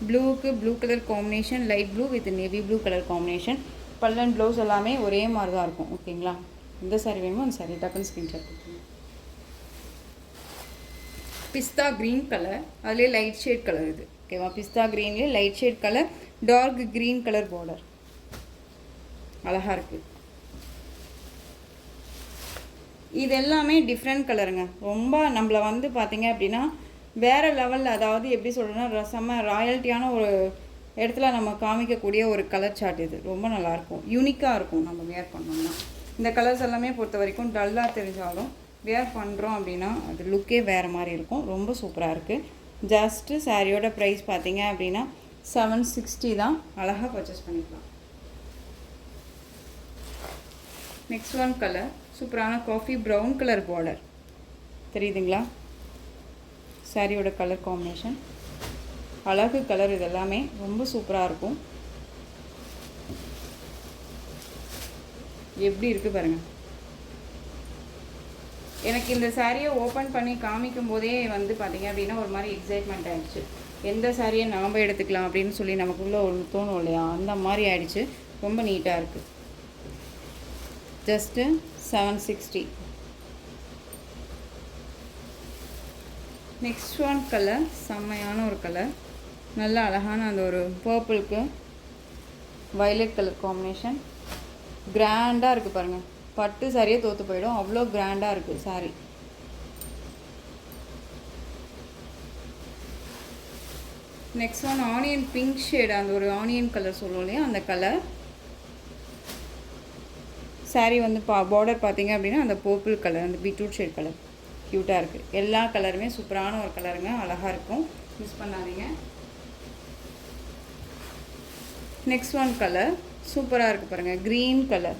S1: ப்ளூவுக்கு blue colour combination, light blue with navy blue colour combination. பல்லன் ப்ளவுஸ் எல்லாமே ஒரே மாதிரி தான் இருக்கும். ஓகேங்களா, எந்த சாரீ வேணுமோ அந்த சாரீ டக்குன்னு ஸ்க்ரீன்ஷாட் கொடுத்துருங்க. பிஸ்தா க்ரீன் கலர், அதுலேயே லைட் ஷேட் கலர் இது. ஓகேவா, பிஸ்தா க்ரீன்லேயே light shade colour, dark green colour border அழகாக இருக்குது. இது எல்லாமே டிஃப்ரெண்ட் கலருங்க. ரொம்ப நம்மளை வந்து பார்த்திங்க அப்படின்னா வேறு லெவலில், அதாவது எப்படி சொல்கிறேன்னா செம்ம ராயல்ட்டியான ஒரு இடத்துல நம்ம காமிக்கக்கூடிய ஒரு கலர் சார்ட். இது ரொம்ப நல்லாயிருக்கும், யூனிக்காக இருக்கும் நம்ம வேர் பண்ணோம்னா. இந்த கலர்ஸ் எல்லாமே பொறுத்த வரைக்கும் டல்லாக தெரிஞ்சாலும் வேர் பண்ணுறோம் அப்படின்னா அது லுக்கே வேறு மாதிரி இருக்கும். ரொம்ப சூப்பராக இருக்குது. ஜஸ்ட்டு சாரியோட ப்ரைஸ் பார்த்தீங்க அப்படின்னா 760 தான். அழகாக பர்ச்சேஸ் பண்ணிக்கலாம். நெக்ஸ்ட் ஒன் கலர் சூப்பரான காஃபி ப்ரௌன் கலர் பார்டர் தெரியுதுங்களா. சாரியோட கலர் காம்பினேஷன் அழகு கலர். இது எல்லாமே ரொம்ப சூப்பராக இருக்கும். எப்படி இருக்குது பாருங்கள். எனக்கு இந்த சாரியை ஓப்பன் பண்ணி காமிக்கும் போதே வந்து பார்த்திங்க அப்படின்னா ஒரு மாதிரி எக்ஸைட்மெண்ட் ஆகிடுச்சு. எந்த சாரியை நாம் எடுத்துக்கலாம் அப்படின்னு சொல்லி நமக்குள்ளே ஒன்று தோணும் இல்லையா, அந்த மாதிரி ஆகிடுச்சு. ரொம்ப நீட்டாக இருக்குது. ஜஸ்ட்டு 760. நெக்ஸ்ட் ஒன் கலர் செம்மையான ஒரு கலர், நல்ல அழகான அந்த ஒரு பர்பிளுக்கு வயலட் கலர் காம்பினேஷன். கிராண்டாக இருக்குது பாருங்கள். பட்டு சாரியே தோற்று போயிடும், அவ்வளோ கிராண்டாக இருக்குது sorry. Next one onion pink shade, அந்த ஒரு ஆனியன் கலர் சொல்லுவோம் இல்லையா, அந்த கலர். சாரீ வந்து பார்டர் பார்த்தீங்க அப்படின்னா அந்த பர்பிள் கலர், அந்த பீட்ரூட் ஷேட் கலர் க்யூட்டாக இருக்குது. எல்லா கலருமே சூப்பரான ஒரு கலருங்க, அழகாக இருக்கும், மிஸ் பண்ணாதீங்க. நெக்ஸ்ட் ஒன் கலர் சூப்பராக இருக்குது பாருங்கள். க்ரீன் கலர்,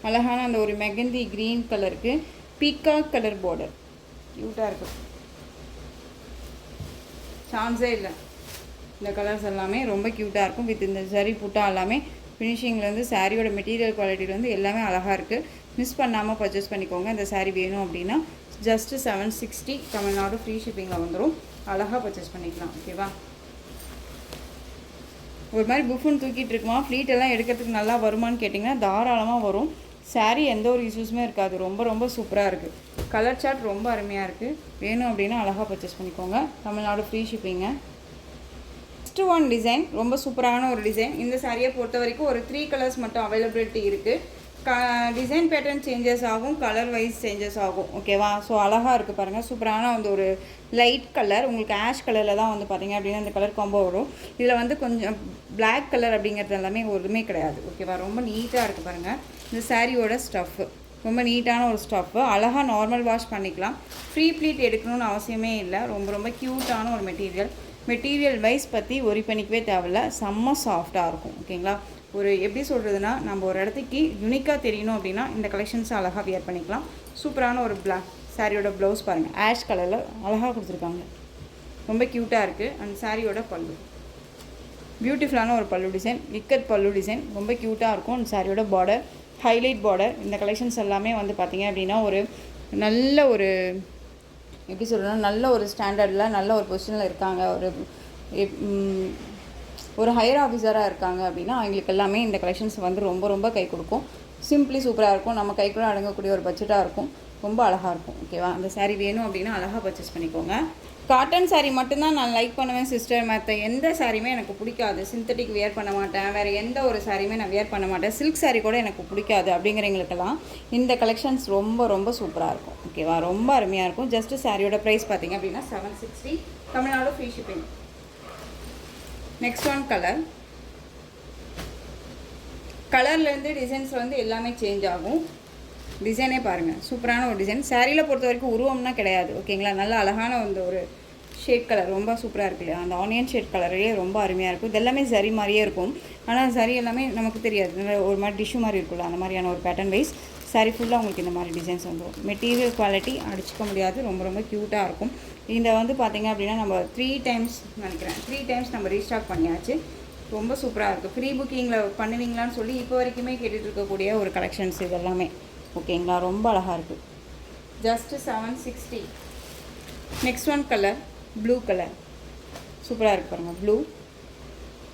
S1: அழகான அந்த ஒரு மெகந்தி க்ரீன் கலருக்கு பீகாக் கலர் பார்டர் க்யூட்டாக இருக்குது. சான்ஸே இல்லை. இந்த கலர்ஸ் எல்லாமே ரொம்ப க்யூட்டாக இருக்கும். வித் இந்த சரி புட்டா எல்லாமே ஃபினிஷிங்லேருந்து சாரியோட மெட்டீரியல் குவாலிட்டிலேருந்து எல்லாமே அழகாக இருக்குது. மிஸ் பண்ணாமல் பர்ச்சேஸ் பண்ணிக்கோங்க. இந்த சாரீ வேணும் அப்படின்னா ஜஸ்ட்டு 760 தமிழ்நாடு ஃப்ரீ ஷிப்பிங்கில் வந்துடும். அழகாக பர்ச்சேஸ் பண்ணிக்கலாம். ஓகேவா. ஒரு மாதிரி புஃபுன்னு தூக்கிட்டு இருக்குமா, ஃப்ளீட் எல்லாம் எடுக்கிறதுக்கு நல்லா வருமானு கேட்டிங்கன்னா தாராளமாக வரும். சாரீ எந்த ஒரு இஷ்யூஸுமே இருக்காது. ரொம்ப ரொம்ப சூப்பராக இருக்குது. கலர் சார்ட் ரொம்ப அருமையாக இருக்குது. வேணும் அப்படின்னா அழகாக பர்ச்சேஸ் பண்ணிக்கோங்க. Tamil Nadu free shipping. Next one design, ரொம்ப சூப்பரான ஒரு டிசைன். இந்த சாரியை பொறுத்த வரைக்கும் ஒரு 3 கலர்ஸ் மட்டும் அவைலபிலிட்டி இருக்குது. டிசைன் பேட்டர்ன் சேஞ்சஸ் ஆகும், கலர் வைஸ் சேஞ்சஸ் ஆகும். ஓகேவா? ஸோ அழகாக இருக்குது பாருங்கள். சூப்பரான வந்து ஒரு லைட் கலர், உங்களுக்கு ஆஷ் கலரில் தான் வந்து பார்த்திங்க அப்படின்னா இந்த கலர் காம்போ வரும். இதில் வந்து கொஞ்சம் பிளாக் கலர் அப்படிங்கிறது எல்லாமே ஒருமே கிடையாது. ஓகேவா? ரொம்ப நீட்டாக இருக்குது பாருங்கள். இந்த சாரியோட ஸ்டஃப்பு ரொம்ப நீட்டான ஒரு ஸ்டஃப்பு. அழகாக நார்மல் வாஷ் பண்ணிக்கலாம். ஃப்ரீ ப்ளீட் எடுக்கணும்னு அவசியமே இல்லை. ரொம்ப ரொம்ப க்யூட்டான ஒரு மெட்டீரியல் வைஸ் பற்றி ஒரி பண்ணிக்கவே தேவையில்ல. செம்ம சாஃப்டாக இருக்கும். ஓகேங்களா? ஒரு எப்படி சொல்கிறதுனா, நம்ம ஒரு இடத்துக்கு யூனிக்காக தெரியணும் அப்படின்னா இந்த கலெக்ஷன்ஸை அழகாக வியர் பண்ணிக்கலாம். சூப்பரான ஒரு பிளாக் சாரியோட ப்ளவுஸ் பாருங்கள், ஆஷ் கலரில் அழகாக கொடுத்துருக்காங்க. ரொம்ப க்யூட்டாக இருக்குது. அண்ட் சாரியோட பல்லு பியூட்டிஃபுல்லான ஒரு பல்லு டிசைன், இக்கட் பல்லு டிசைன், ரொம்ப க்யூட்டாக இருக்கும். அண்ட் சாரியோட பார்டர் ஹைலைட் பார்டர். இந்த கலெக்ஷன்ஸ் எல்லாமே வந்து பார்த்திங்க அப்படின்னா ஒரு நல்ல ஒரு எப்படி சொல்கிறேன்னா நல்ல ஒரு ஸ்டாண்டர்டில் நல்ல ஒரு பொசிஷனில் இருக்காங்க, ஒரு ஹையர் ஆஃபீஸராக இருக்காங்க அப்படின்னா அவங்களுக்கு எல்லாமே இந்த கலெக்ஷன்ஸ் வந்து ரொம்ப ரொம்ப கை கொடுக்கும். சிம்பிளி சூப்பராக இருக்கும். நம்ம கைக்குள்ளே அடங்கக்கூடிய ஒரு பட்ஜெட்டாக இருக்கும். ரொம்ப அழகாக இருக்கும். ஓகேவா? அந்த சாரீ வேணும் அப்படின்னா அழகாக பர்ச்சேஸ் பண்ணிக்கோங்க. காட்டன் சாரீ மட்டும்தான் நான் லைக் பண்ணுவேன் சிஸ்டர். மற்ற எந்த சாரியுமே எனக்கு பிடிக்காது. சிந்தட்டிக் வியர் பண்ண மாட்டேன். வேறு எந்த ஒரு சாரியுமே நான் வியர் பண்ண மாட்டேன். சில்க் சாரீ கூட எனக்கு பிடிக்காது அப்படிங்கிறவங்களுக்கெல்லாம் இந்த கலெக்ஷன்ஸ் ரொம்ப ரொம்ப சூப்பராக இருக்கும். ஓகேவா? ரொம்ப அருமையாக இருக்கும். ஜஸ்ட் சாரியோட ப்ரைஸ் பார்த்திங்க அப்படின்னா 760, Tamil Nadu free shipping. Next one கலர்லேருந்து டிசைன்ஸ் வந்து எல்லாமே சேஞ்ச் ஆகும். டிசைனே பாருங்கள், சூப்பரான ஒரு டிசைன். சாரியில் பொறுத்த வரைக்கும் உருவம்னா கிடையாது. ஓகேங்களா? நல்ல அழகான வந்து ஒரு ஷேட் கலர் ரொம்ப சூப்பராக இருக்கு இல்லையா? அந்த ஆனியன் ஷேட் கலரே ரொம்ப அருமையாக இருக்கும். இது எல்லாமே சரி மாதிரியே இருக்கும். ஆனால் சரி எல்லாமே நமக்கு தெரியாது. ஒரு மாதிரி டிஷ்யூ மாதிரி இருக்குல்ல, அந்த மாதிரியான ஒரு பேட்டர்ன் வைஸ் சாரி ஃபுல்லாக உங்களுக்கு இந்த மாதிரி டிசைன்ஸ் வந்துடும். மெட்டீரியல் குவாலிட்டி அடிச்சிக்க முடியாது. ரொம்ப ரொம்ப க்யூட்டாக இருக்கும். இந்த வந்து பார்த்திங்க அப்படின்னா நம்ம 3 டைம்ஸ் நினைக்கிறேன் 3 டைம்ஸ் நம்ம ரீஸ்டாக் பண்ணியாச்சு. ரொம்ப சூப்பராக இருக்குது. ஃப்ரீ புக்கிங்கில் பண்ணுவீங்களான்னு சொல்லி இப்போ வரைக்குமே கேட்டுட்டு இருக்கக்கூடிய ஒரு கலெக்ஷன்ஸ் இது எல்லாமே. ஓகேங்களா? ரொம்ப அழகாக இருக்குது. Just 760. Next one blue colour சூப்பராக இருக்குது பாருங்கள். ப்ளூ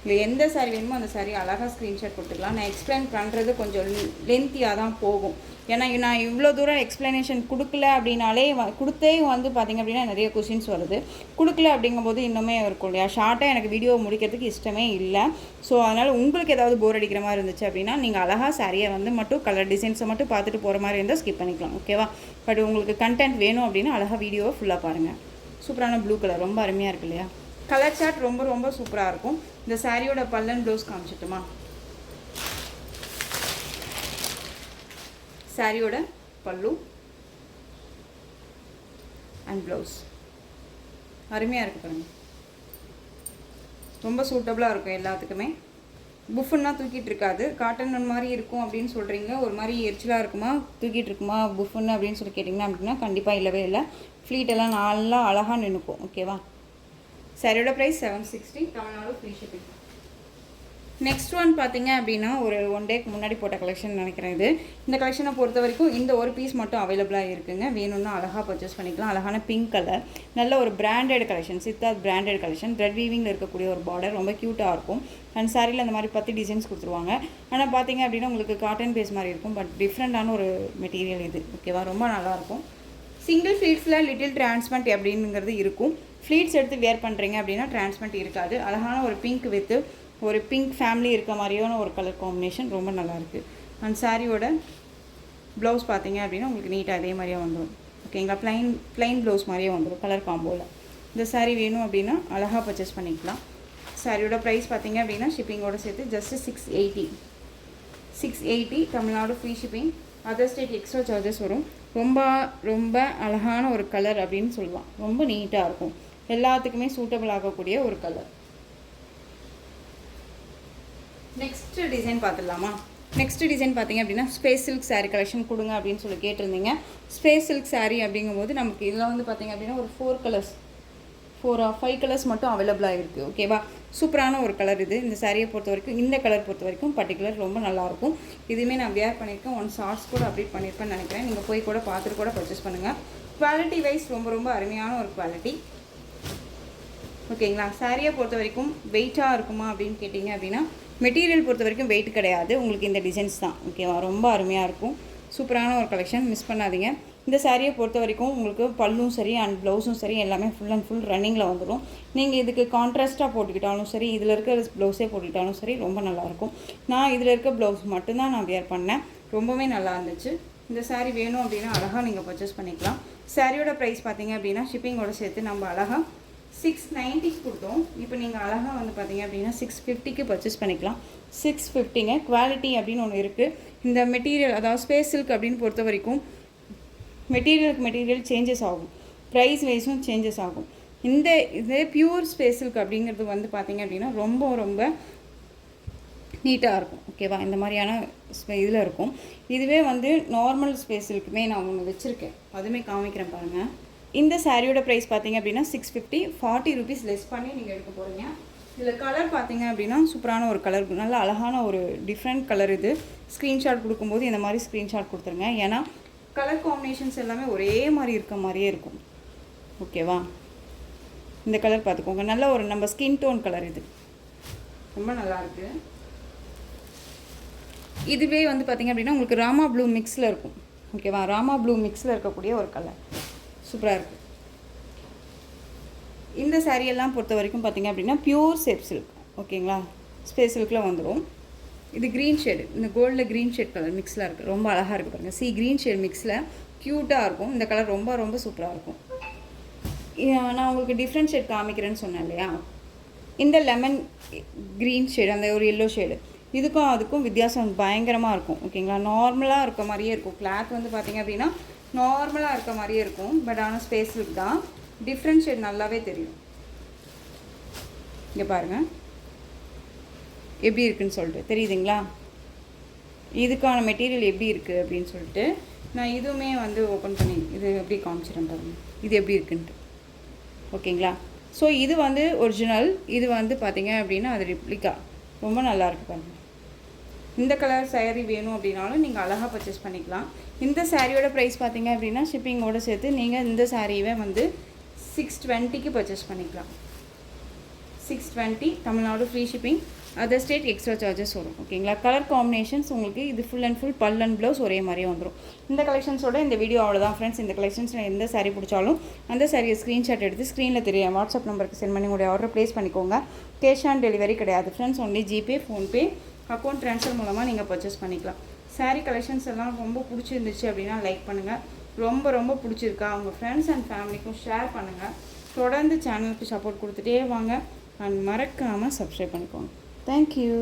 S1: இல்லை எந்த சாரி வேணுமோ அந்த சாரி அழகாக ஸ்க்ரீன்ஷாட் கொடுத்துக்கலாம். நான் எக்ஸ்பிளைன் பண்ணுறது கொஞ்சம் லென்த்தியாக தான் போகும். ஏன்னா நான் இவ்வளோ தூரம் எக்ஸ்ப்ளனேஷன் கொடுக்கல அப்படின்னாலே கொடுத்தே வந்து பார்த்திங்க அப்படின்னா நிறைய கொஷின்ஸ் வருது. கொடுக்கல அப்படிங்கும்போது இன்னுமே இருக்கும் இல்லையா? ஷார்ட்டாக எனக்கு வீடியோ முடிக்கிறதுக்கு இஷ்டமே இல்லை. ஸோ அதனால் உங்களுக்கு ஏதாவது போர் அடிக்கிற மாதிரி இருந்துச்சு அப்படின்னா நீங்கள் அழகாக சாரியை வந்து மட்டும் கலர் டிசைன்ஸை மட்டும் பார்த்துட்டு போகிற மாதிரி இருந்தால் ஸ்கிப் பண்ணிக்கலாம். ஓகேவா? பட் உங்களுக்கு கண்டென்ட் வேணும் அப்படின்னா அழகாக வீடியோவை ஃபுல்லாக பாருங்கள். சூப்பரான ப்ளூ கலர் ரொம்ப அருமையாக இருக்குது இல்லையா? கலர் சார்ட் ரொம்ப ரொம்ப சூப்பராக இருக்கும். இந்த சாரியோட பல்லன் ப்ளவுஸ் காமிச்சிட்டுமா? சாரியோட பல்லு அண்ட் ப்ளவுஸ் அருமையாக இருக்குது பாருங்கள். ரொம்ப சூட்டபுளாக இருக்கும் எல்லாத்துக்குமே. புஃபுன்னா தூக்கிட்டு இருக்காது. காட்டன் மாதிரி இருக்கும் அப்படின்னு சொல்கிறீங்க. ஒரு மாதிரி எரிச்சலாக இருக்குமா, தூக்கிட்டு இருக்குமா புஃபுன்னு அப்படின்னு சொல்லி கேட்டிங்கன்னா அப்படின்னா கண்டிப்பாக இல்லவே இல்லை. ஃப்ளீட்டெல்லாம் நல்லா அழகாக நின்றுக்கும். ஓகேவா? சாரியோட price 760, Tamil Nadu free shipping. Next one பார்த்திங்க அப்படின்னா ஒரு 1 டேக்கு முன்னாடி போட்ட கலெக்ஷன் நினைக்கிறேன். இந்த கலெக்ஷனை பொறுத்த வரைக்கும் இந்த ஒரு பீஸ் மட்டும் அவைலபிளாக இருக்குங்க. வேணும்னா அழகாக பர்ச்சேஸ் பண்ணிக்கலாம். அழகான பிங்க் கலர், நல்ல ஒரு branded collection, Siddharth branded collection. Thread வீவிங்கில் இருக்கக்கூடிய ஒரு பார்டர் ரொம்ப க்யூட்டாக இருக்கும். அண்ட் சாரியில் அந்த மாதிரி 10 டிசைன்ஸ் கொடுத்துருவாங்க. ஆனால் பார்த்திங்க அப்படின்னா உங்களுக்கு காட்டன் பேஸ் மாதிரி இருக்கும். பட் டிஃப்ரெண்ட்டான ஒரு மெட்டீரியல் இது. ஓகேவா? ரொம்ப நல்லாயிருக்கும். சிங்கிள் ஃப்ளீட்ஸில் லிட்டில் டிரான்ஸ்மெண்ட் அப்படிங்கிறது இருக்கும். ஃப்ளீட்ஸ் எடுத்து வேர் பண்ணுறீங்க அப்படின்னா டிரான்ஸ்மெண்ட் இருக்காது. அழகான ஒரு பிங்க் வித்து ஒரு பிங்க் ஃபேமிலி இருக்க மாதிரியான ஒரு கலர் காம்பினேஷன் ரொம்ப நல்லாயிருக்கு. அண்ட் சாரியோட ப்ளவுஸ் பார்த்தீங்க அப்படின்னா உங்களுக்கு நீட்டாக அதே மாதிரியே வந்துடும். ஓகேங்களா? ப்ளைன் ப்ளவுஸ் மாதிரியே வந்துடும் கலர் காம்போவில். இந்த சாரீ வேணும் அப்படின்னா அழகாக பர்ச்சேஸ் பண்ணிக்கலாம். சாரியோட ப்ரைஸ் பார்த்தீங்க அப்படின்னா ஷிப்பிங்கோடு சேர்த்து just 680 Tamil Nadu free shipping. Other state extra charges வரும். ரொம்ப ரொம்ப அழகான ஒரு கலர் அப்படின்னு சொல்லலாம். ரொம்ப நீட்டாக இருக்கும். எல்லாத்துக்குமே சூட்டபிள் ஆகக்கூடிய ஒரு கலர். நெக்ஸ்ட் டிசைன் பார்த்துடலாமா? நெக்ஸ்ட் டிசைன் பார்த்திங்க அப்படின்னா ஸ்பேஸ் சில்க் சாரீ கலெக்ஷன் கொடுங்க அப்படின்னு சொல்லி கேட்டிருந்தீங்க. ஸ்பேஸ் சில்க் சாரீ அப்படிங்கும்போது நமக்கு இதில் வந்து பார்த்திங்க அப்படின்னா ஒரு 5 கலர்ஸ் மட்டும் அவைலபிளாக இருக்குது. ஓகேவா? சூப்பரான ஒரு கலர் இது. இந்த சாரியை பொறுத்த வரைக்கும், இந்த கலர் பொறுத்த வரைக்கும் பர்டிகுலர் ரொம்ப நல்லாயிருக்கும். இதுவுமே நான் வியர் பண்ணியிருக்கேன். 1 ஷார்ட்ஸ் கூட அப்டேட் பண்ணியிருப்பேன்னு நினைக்கிறேன். நீங்கள் போய் கூட பார்த்துட்டு கூட பர்ச்சேஸ் பண்ணுங்கள். குவாலிட்டி வைஸ் ரொம்ப ரொம்ப அருமையான ஒரு குவாலிட்டி. ஓகேங்களா. சாரியை பொறுத்த வரைக்கும் வெயிட்டாக இருக்குமா அப்படின்னு கேட்டிங்க அப்படின்னா மெட்டீரியல் பொறுத்த வரைக்கும் வெயிட் கிடையாது. உங்களுக்கு இந்த டிசைன்ஸ் தான் ஓகேவா. ரொம்ப அருமையாக இருக்கும். சூப்பரான ஒரு கலெக்ஷன், மிஸ் பண்ணாதீங்க. இந்த சாரியை பொறுத்த வரைக்கும் உங்களுக்கு பல்லும் சரி அண்ட் ப்ளவுஸும் சரி எல்லாமே ஃபுல் அண்ட் ஃபுல் ரன்னிங்கில் வந்துடும். நீங்கள் இதுக்கு கான்ட்ராஸ்ட்டாக போட்டுக்கிட்டாலும் சரி, இதில் இருக்க ப்ளவுஸே போட்டுக்கிட்டாலும் சரி ரொம்ப நல்லாயிருக்கும். நான் இதில் இருக்க ப்ளவுஸ் மட்டும்தான் நான் வியர் பண்ணேன். ரொம்பவே நல்லா இருந்துச்சு. இந்த சாரீ வேணும் அப்படின்னா அழகாக நீங்கள் பர்ச்சேஸ் பண்ணிக்கலாம். சாரியோட ப்ரைஸ் பார்த்தீங்க அப்படின்னா ஷிப்பிங்கோட சேர்த்து நம்ம அழகாக 690 கொடுத்தோம். இப்போ நீங்கள் அழகாக வந்து பார்த்தீங்க அப்படின்னா 650க்கு பர்ச்சேஸ் பண்ணிக்கலாம். 650ங்க. குவாலிட்டி அப்படின்னு ஒன்று இருக்குது. இந்த மெட்டீரியல் அதாவது ஸ்பேஸ் சில்க் அப்படின்னு பொறுத்த வரைக்கும் மெட்டீரியலுக்கு மெட்டீரியல் சேஞ்சஸ் ஆகும், ப்ரைஸ் வைஸும் சேஞ்சஸ் ஆகும். இதே பியூர் ஸ்பேஸ் சில்க் அப்படிங்கிறது வந்து பார்த்தீங்க அப்படின்னா ரொம்ப ரொம்ப நீட்டாக இருக்கும் ஓகேவா. இந்த மாதிரியான இதில் இருக்கும். இதுவே வந்து நார்மல் ஸ்பேஸ் சில்க்குமே நான் ஒன்று வச்சுருக்கேன், அதுவுமே காமிக்கிறேன் பாருங்கள். இந்த சாரியோட ப்ரைஸ் பார்த்தீங்க அப்படின்னா 650, 40 rupees லெஸ் பண்ணி நீங்கள் எடுக்க போகிறீங்க. இதில் கலர் பார்த்தீங்க அப்படின்னா சூப்பரான ஒரு கலர், நல்ல அழகான ஒரு டிஃப்ரெண்ட் கலர். இது ஸ்க்ரீன்ஷாட் கொடுக்கும்போது இந்த மாதிரி ஸ்க்ரீன்ஷாட் கொடுத்துருங்க. ஏன்னா கலர் காம்பினேஷன்ஸ் எல்லாமே ஒரே மாதிரி இருக்க மாதிரியே இருக்கும் ஓகேவா. இந்த கலர் பார்த்துக்கோங்க, நல்ல ஒரு நம்ம ஸ்கின் டோன் கலர். இது ரொம்ப நல்லாயிருக்கு. இதுவே வந்து பார்த்திங்க அப்படின்னா உங்களுக்கு ராமா ப்ளூ மிக்ஸில் இருக்கும் ஓகேவா. ராமா ப்ளூ மிக்ஸில் இருக்கக்கூடிய ஒரு கலர் சூப்பராக இருக்குது. இந்த சாரியெல்லாம் பொறுத்த வரைக்கும் பார்த்திங்க அப்படின்னா பியூர் சேப் சில்க் ஓகேங்களா. ஸ்பேஸ் சில்கில் வந்துடும். இது க்ரீன் ஷேடு, இந்த கோல்டில் க்ரீன் ஷேட் கலர் மிக்ஸில் இருக்குது. ரொம்ப அழகாக இருக்குது பாருங்கள். க்ரீன் ஷேட் மிக்ஸில் க்யூட்டாக இருக்கும். இந்த கலர் ரொம்ப ரொம்ப சூப்பராக இருக்கும். நான் உங்களுக்கு டிஃப்ரெண்ட் ஷேட் காமிக்கிறேன்னு சொன்னேன் இல்லையா. இந்த லெமன் க்ரீன் ஷேடு, அந்த ஒரு எல்லோ ஷேடு, இதுக்கும் அதுக்கும் வித்தியாசம் பயங்கரமாக இருக்கும் ஓகேங்களா. நார்மலாக இருக்க மாதிரியே இருக்கும். கிளாத் வந்து பார்த்திங்க அப்படின்னா நார்மலாக இருக்க மாதிரியே இருக்கும். பட் ஆனால் ஸ்பேஸ் சில்க் தான். டிஃப்ரெண்ட் ஷேட் நல்லாவே தெரியும். இங்கே பாருங்கள் எப்படி இருக்குன்னு சொல்லிட்டு தெரியுதுங்களா. இதுக்கான மெட்டீரியல் எப்படி இருக்குது அப்படின்னு சொல்லிட்டு நான் இதுவுமே வந்து ஓப்பன் பண்ணி இது எப்படி காமிச்சிடறேன் பாருங்கள், இது எப்படி இருக்குன்ட்டு ஓகேங்களா. ஸோ இது வந்து ஒரிஜினல், இது வந்து பார்த்திங்க அப்படின்னா அது ரிப்ளிகா. ரொம்ப நல்லாயிருக்கு பாருங்கள். இந்த கலர் சாரீ வேணும் அப்படின்னாலும் நீங்கள் அழகாக பர்ச்சேஸ் பண்ணிக்கலாம். இந்த சாரியோட ப்ரைஸ் பார்த்தீங்க அப்படின்னா ஷிப்பிங்கோடு சேர்த்து நீங்கள் இந்த சாரீவை வந்து 620க்கு பர்ச்சேஸ் பண்ணிக்கலாம். 620 Tamil Nadu free shipping, other state extra charges வரும் ஓகேங்களா. கலர் காம்பினேஷன்ஸ் உங்களுக்கு இது ஃபுல் அண்ட் ஃபுல் பல் அண்ட் ப்ளவுஸ் ஒரே மாதிரியே வந்துடும். இந்த கலெக்ஷன்ஸோட இந்த வீடியோ அவ்வளோதான் ஃப்ரெண்ட்ஸ். இந்த கலெக்ஷன்ஸில் எந்த சாரீ பிடிச்சாலும் அந்த சாரியை ஸ்க்ரீன்ஷாட் எடுத்து ஸ்க்ரீனில் தெரிய வாட்ஸ்அப் நம்பருக்கு சென்ட் பண்ணி உங்களுடைய ஆர்டர் ப்ளேஸ் பண்ணிக்கோங்க. கேஷ் ஆன் டெலிவரி கிடையாது friends, only GPay, PhonePe, account transfer மூலமாக நீங்கள் பர்ச்சேஸ் பண்ணிக்கலாம். சாரீ கலெக்ஷன்ஸ் எல்லாம் ரொம்ப பிடிச்சிருந்துச்சு அப்படின்னா லைக் பண்ணுங்கள். ரொம்ப ரொம்ப பிடிச்சிருக்கா உங்கள் ஃப்ரெண்ட்ஸ் அண்ட் ஃபேமிலிக்கும் ஷேர் பண்ணுங்கள். தொடர்ந்து சேனலுக்கு சப்போர்ட் கொடுத்துட்டே வாங்க அண்ட் மறக்காமல் சப்ஸ்கிரைப் பண்ணிக்கோங்க. தேங்க்யூ.